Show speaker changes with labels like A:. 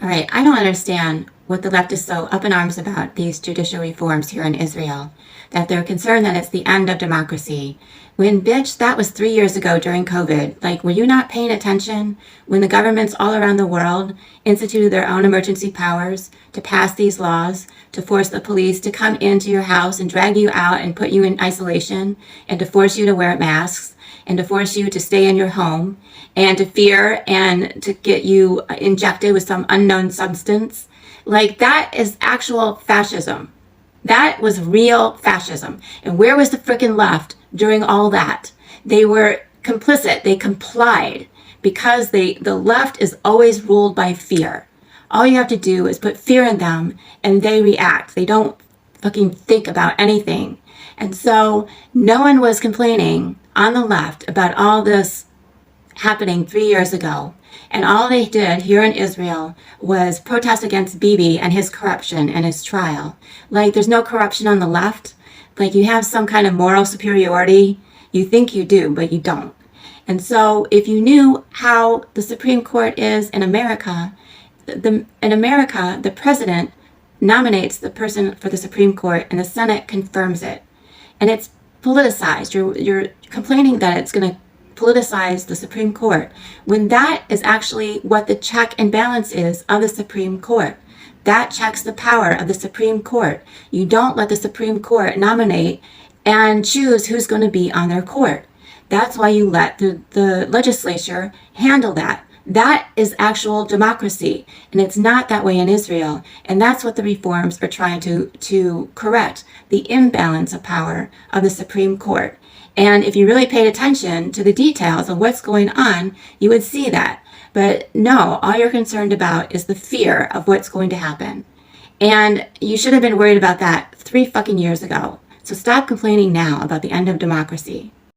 A: All right, I don't understand what the left is so up in arms about these judicial reforms here in Israel, that they're concerned that it's the end of democracy. When, bitch, that was 3 years ago during COVID. Like, were you not paying attention when the governments all around the world instituted their own emergency powers to pass these laws, to force the police to come into your house and drag you out and put you in isolation, and to force you to wear masks, and to force you to stay in your home, and to fear and to get you injected with some unknown substance? Like, that is actual fascism. That was real fascism. And where was the freaking left during all that? They were complicit. They complied because the left is always ruled by fear. All you have to do is put fear in them and they react. They don't fucking think about anything. And so no one was complaining on the left about all this happening 3 years ago. And all they did here in Israel was protest against Bibi and his corruption and his trial. Like, there's no corruption on the left. Like, you have some kind of moral superiority. You think you do, but you don't. And so if you knew how the Supreme Court is in America, the president nominates the person for the Supreme Court and the Senate confirms it. And it's politicized. You're complaining that it's going to politicize the Supreme Court, when that is actually what the check and balance is of the Supreme Court. That checks the power of the Supreme Court. You don't let the Supreme Court nominate and choose who's going to be on their court. That's why you let the legislature handle that. That is actual democracy, and it's not that way in Israel. And that's what the reforms are trying to correct, the imbalance of power of the Supreme Court. And if you really paid attention to the details of what's going on, you would see that. But no, all you're concerned about is the fear of what's going to happen. And you should have been worried about that 3 fucking years ago. So stop complaining now about the end of democracy.